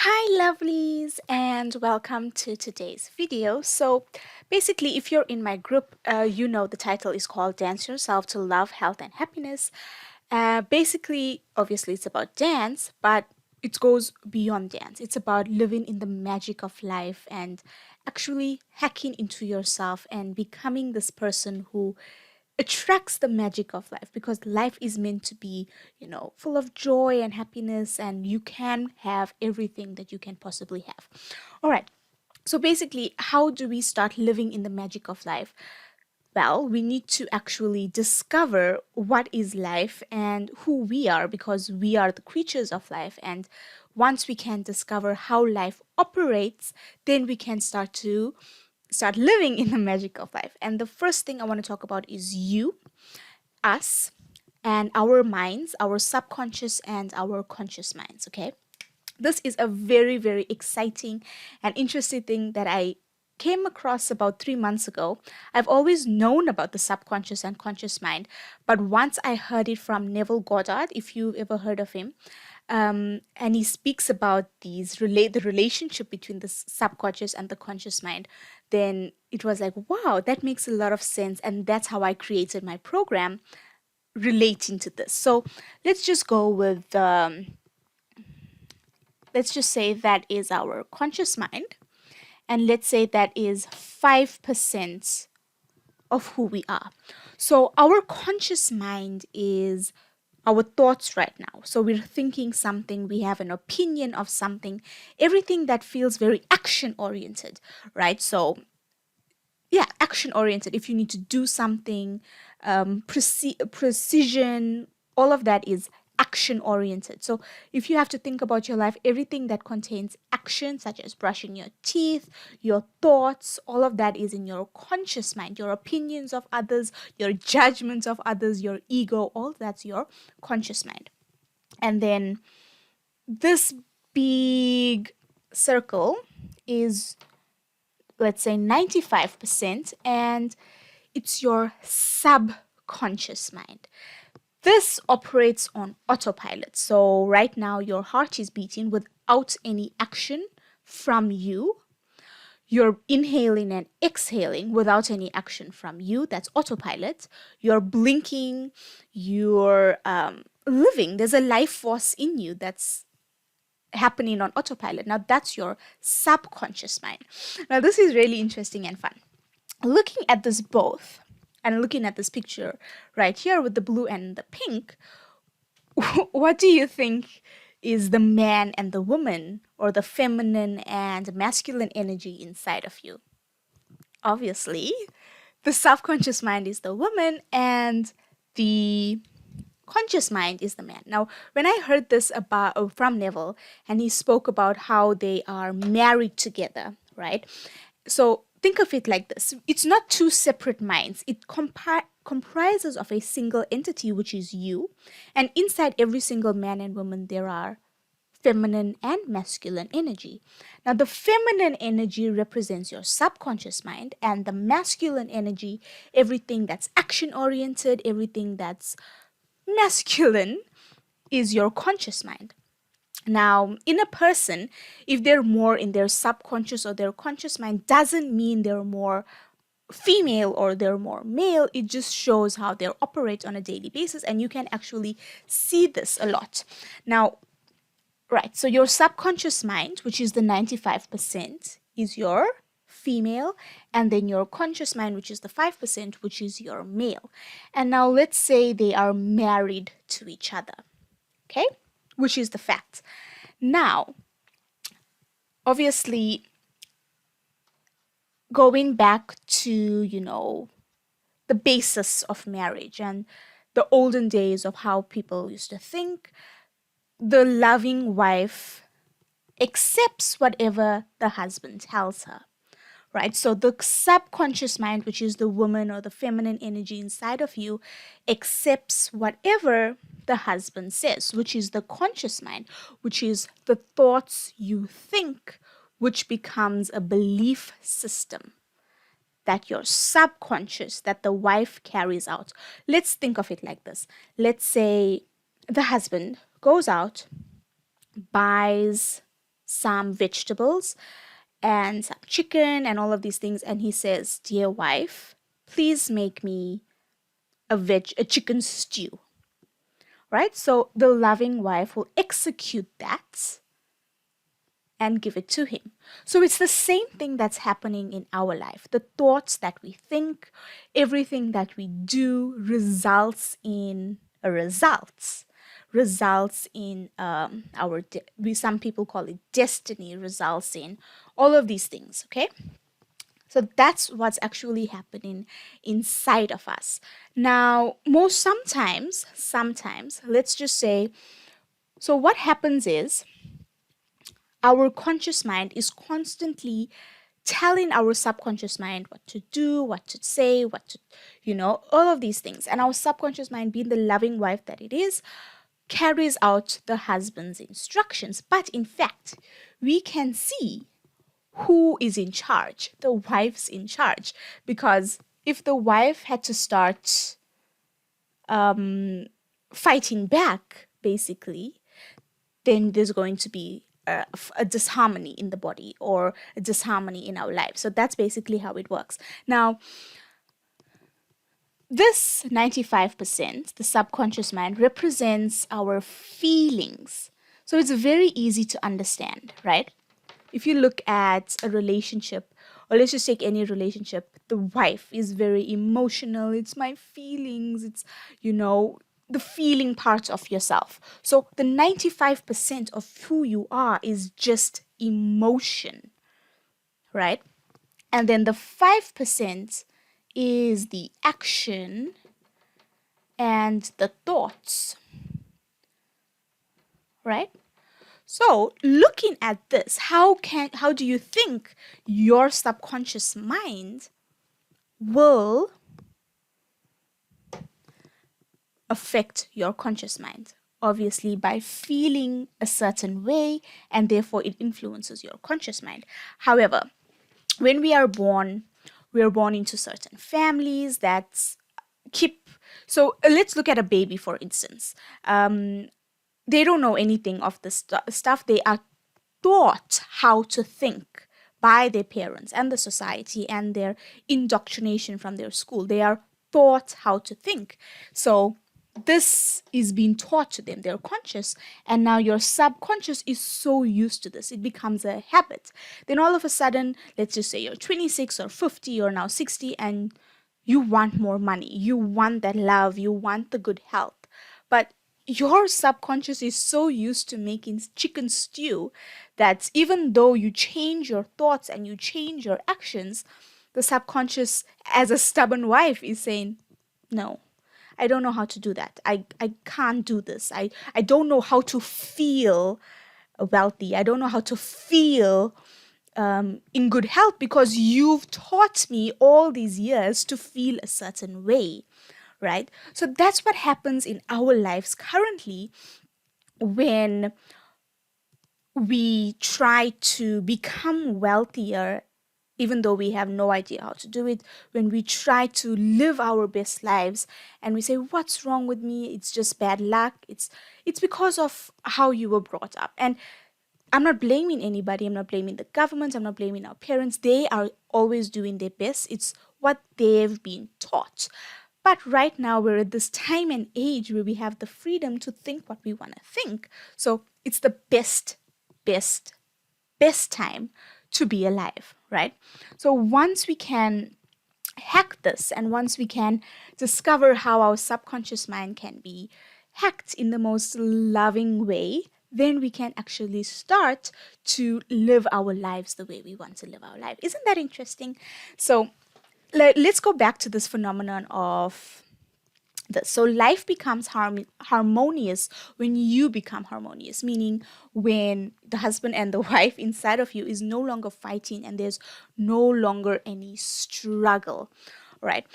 Hi lovelies and welcome to today's video. So basically if you're in my group, you know the title is called Dance Yourself to Love, Health and Happiness. Basically, obviously it's about dance, but it goes beyond dance. It's about living in the magic of life and actually hacking into yourself and becoming this person who attracts the magic of life, because life is meant to be, full of joy and happiness, and you can have everything that you can possibly have. All right. So basically, how do we start living in the magic of life? Well, we need to actually discover what is life and who we are, because we are the creatures of life. And once we can discover how life operates, then we can start living in the magic of life. And the first thing I want to talk about is you, us, and our minds, our subconscious and our conscious minds. Okay. This is a very, very exciting and interesting thing that I came across about 3 months ago. I've always known about the subconscious and conscious mind, but once I heard it from Neville Goddard, if you've ever heard of him, and he speaks about the relationship between the subconscious and the conscious mind, then it was like, wow, that makes a lot of sense, and that's how I created my program relating to this. So let's just go with let's just say that is our conscious mind, and let's say that is 5% of who we are. So our conscious mind is our thoughts right now. So we're thinking something, we have an opinion of something, everything that feels very action oriented, right? So yeah, action oriented. If you need to do something, precision, all of that is action oriented. So if you have to think about your life, everything that contains action, such as brushing your teeth, your thoughts, all of that is in your conscious mind. Your opinions of others, your judgments of others, your ego, all that's your conscious mind. And then this big circle is, let's say, 95%, and it's your subconscious mind. This operates on autopilot. So right now your heart is beating without any action from you. You're inhaling and exhaling without any action from you. That's autopilot. You're blinking. You're living. There's a life force in you that's happening on autopilot. Now that's your subconscious mind. Now this is really interesting and fun. Looking at this both, and looking at this picture right here with the blue and the pink, what do you think is the man and the woman, or the feminine and masculine energy inside of you? Obviously, the subconscious mind is the woman and the conscious mind is the man. Now, when I heard this about from Neville, and he spoke about how they are married together, right? So think of it like this. It's not two separate minds. It comprises of a single entity, which is you. And inside every single man and woman, there are feminine and masculine energy. Now, the feminine energy represents your subconscious mind, and the masculine energy, everything that's action oriented, everything that's masculine, is your conscious mind. Now, in a person, if they're more in their subconscious or their conscious mind, doesn't mean they're more female or they're more male. It just shows how they operate on a daily basis, and you can actually see this a lot. Now, right, so your subconscious mind, which is the 95%, is your female, and then your conscious mind, which is the 5%, which is your male. And now let's say they are married to each other, okay? Which is the fact. Now, obviously, going back to, the basis of marriage and the olden days of how people used to think, the loving wife accepts whatever the husband tells her, right? So the subconscious mind, which is the woman or the feminine energy inside of you, accepts whatever the husband says, which is the conscious mind, which is the thoughts you think, which becomes a belief system that your subconscious, that the wife carries out. Let's think of it like this. Let's say the husband goes out, buys some vegetables and some chicken and all of these things, and he says, "Dear wife, please make me a chicken stew." Right? So the loving wife will execute that and give it to him. So it's the same thing that's happening in our life. The thoughts that we think, everything that we do results in a results in some people call it destiny, results in all of these things. Okay, so that's what's actually happening inside of us. Now, sometimes, let's just say, so what happens is our conscious mind is constantly telling our subconscious mind what to do, what to say, all of these things. And our subconscious mind, being the loving wife that it is, carries out the husband's instructions. But in fact, we can see who is in charge. The wife's in charge. Because if the wife had to start fighting back, basically, then there's going to be a disharmony in the body or a disharmony in our life. So that's basically how it works. Now, this 95%, the subconscious mind, represents our feelings. So it's very easy to understand, right? If you look at a relationship, or let's just take any relationship, the wife is very emotional. It's my feelings. It's, the feeling part of yourself. So the 95% of who you are is just emotion, right? And then the 5% is the action and the thoughts, right? So looking at this, how do you think your subconscious mind will affect your conscious mind? Obviously, by feeling a certain way, and therefore it influences your conscious mind. However, when we are born into certain families that keep. So let's look at a baby, for instance. They don't know anything of the stuff. They are taught how to think by their parents and the society and their indoctrination from their school. They are taught how to think. So this is being taught to them. They're conscious, and now your subconscious is so used to this. It becomes a habit. Then all of a sudden, let's just say you're 26 or 50 or now 60, and you want more money. You want that love. You want the good health. But your subconscious is so used to making chicken stew that even though you change your thoughts and you change your actions, the subconscious, as a stubborn wife, is saying, no, I don't know how to do that. I can't do this. I don't know how to feel wealthy. I don't know how to feel in good health because you've taught me all these years to feel a certain way, right? So that's what happens in our lives currently when we try to become wealthier, even though we have no idea how to do it, when we try to live our best lives and we say, what's wrong with me? It's just bad luck. It's because of how you were brought up. And I'm not blaming anybody. I'm not blaming the government. I'm not blaming our parents. They are always doing their best. It's what they've been taught. But right now we're at this time and age where we have the freedom to think what we want to think. So it's the best time to be alive, right? So once we can hack this and once we can discover how our subconscious mind can be hacked in the most loving way, then we can actually start to live our lives the way we want to live our life. Isn't that interesting? So let's go back to this phenomenon of this. So life becomes harmonious when you become harmonious, meaning when the husband and the wife inside of you is no longer fighting and there's no longer any struggle, right?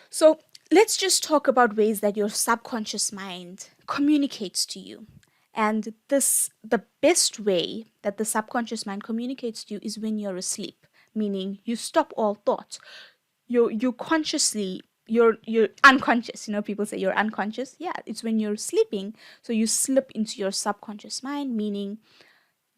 So let's just talk about ways that your subconscious mind communicates to you. And the best way that the subconscious mind communicates to you is when you're asleep, meaning you stop all thoughts. You consciously, you're unconscious. People say you're unconscious. Yeah, it's when you're sleeping. So you slip into your subconscious mind, meaning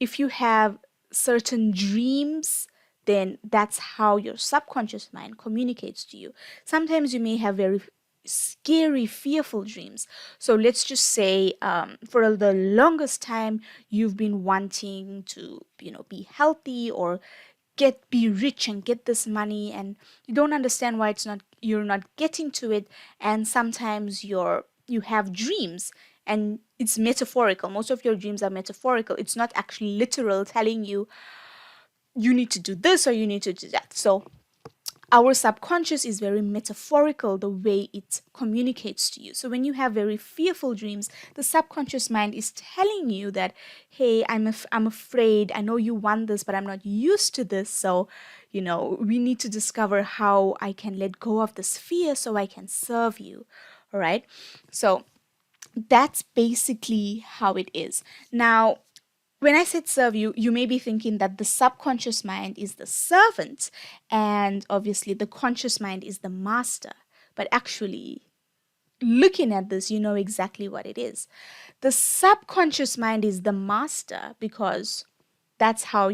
if you have certain dreams, then that's how your subconscious mind communicates to you. Sometimes you may have very scary, fearful dreams. So let's just say, for the longest time, you've been wanting to, be healthy or be rich and get this money, and you don't understand why you're not getting to it. And sometimes you have dreams, and it's metaphorical. Most of your dreams are metaphorical. It's not actually literal, telling you you need to do this or you need to do that. So our subconscious is very metaphorical, the way it communicates to you. So when you have very fearful dreams, the subconscious mind is telling you that, hey, I'm afraid. I know you want this, but I'm not used to this. So, we need to discover how I can let go of this fear so I can serve you. All right. So that's basically how it is. Now, when I said serve you, you may be thinking that the subconscious mind is the servant and obviously the conscious mind is the master. But actually, looking at this, you know exactly what it is. The subconscious mind is the master because that's how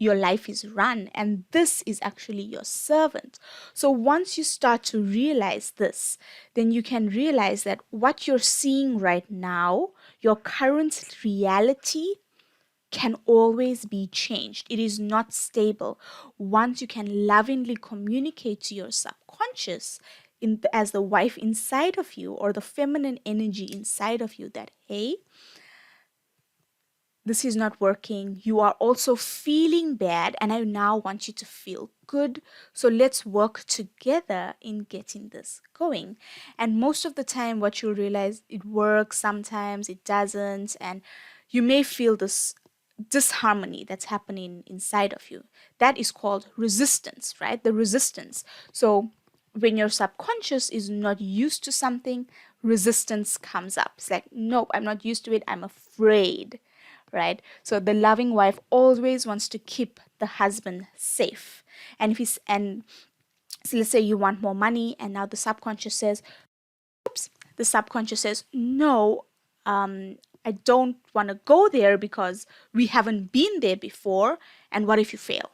your life is run, and this is actually your servant. So once you start to realize this, then you can realize that what you're seeing right now, your current reality, can always be changed. It is not stable. Once you can lovingly communicate to your subconscious as the wife inside of you or the feminine energy inside of you that, hey, this is not working. You are also feeling bad, and I now want you to feel good. So let's work together in getting this going. And most of the time, what you'll realize, it works, sometimes it doesn't, and you may feel this disharmony that's happening inside of you. That is called resistance, right? The resistance. So when your subconscious is not used to something, resistance comes up. It's like, nope, I'm not used to it. I'm afraid, right? So the loving wife always wants to keep the husband safe. And so let's say you want more money, and now the subconscious says, no, I don't want to go there because we haven't been there before. And what if you fail,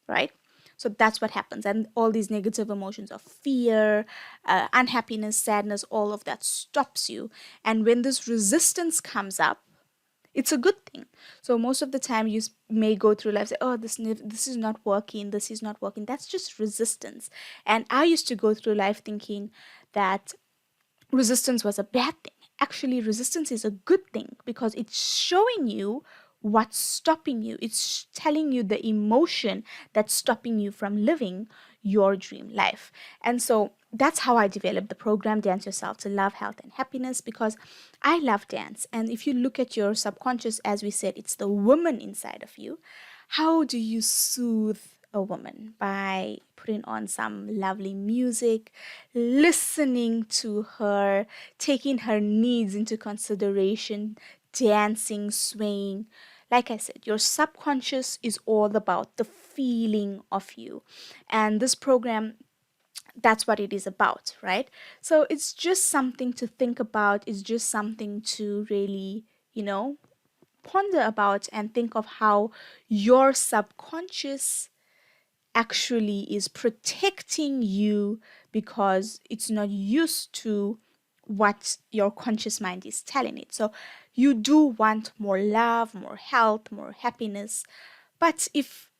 right? So that's what happens. And all these negative emotions of fear, unhappiness, sadness, all of that stops you. And when this resistance comes up, it's a good thing. So most of the time you may go through life, say, oh, this is not working, this is not working. That's just resistance. And I used to go through life thinking that resistance was a bad thing. Actually, resistance is a good thing because it's showing you what's stopping you. It's telling you the emotion that's stopping you from living your dream life. And so that's how I developed the program Dance Yourself to Love, Health, and Happiness, because I love dance. And if you look at your subconscious, as we said, it's the woman inside of you. How do you soothe a woman? By putting on some lovely music, listening to her, taking her needs into consideration, dancing, swaying. Like I said, your subconscious is all about the feeling of you. And this program, that's what it is about, right? So it's just something to think about. It's just something to really, ponder about and think of how your subconscious actually is protecting you because it's not used to what your conscious mind is telling it. So you do want more love, more health, more happiness. But if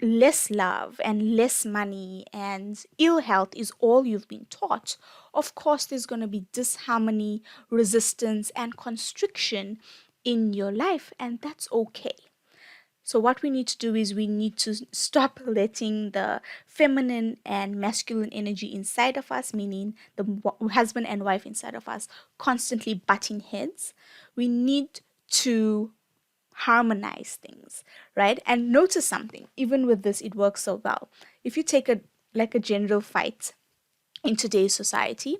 less love and less money and ill health is all you've been taught, of course there's going to be disharmony, resistance, and constriction in your life, and that's okay. So what we need to do is we need to stop letting the feminine and masculine energy inside of us, meaning the husband and wife inside of us, constantly butting heads. We need to harmonize things, right? And notice something. Even with this, it works so well. If you take a general fight in today's society,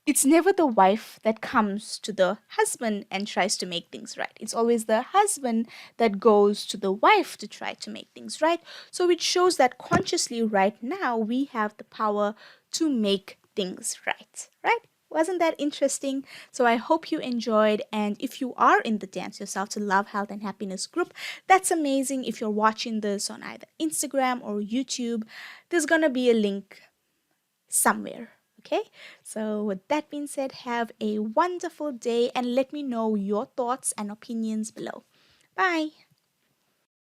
it's never the wife that comes to the husband and tries to make things right. It's always the husband that goes to the wife to try to make things right. So it shows that consciously right now we have the power to make things right, right? Wasn't that interesting? So I hope you enjoyed. And if you are in the Dance Yourself to Love, Health, and Happiness group, that's amazing. If you're watching this on either Instagram or YouTube, there's going to be a link somewhere. Okay, so with that being said, have a wonderful day and let me know your thoughts and opinions below. Bye.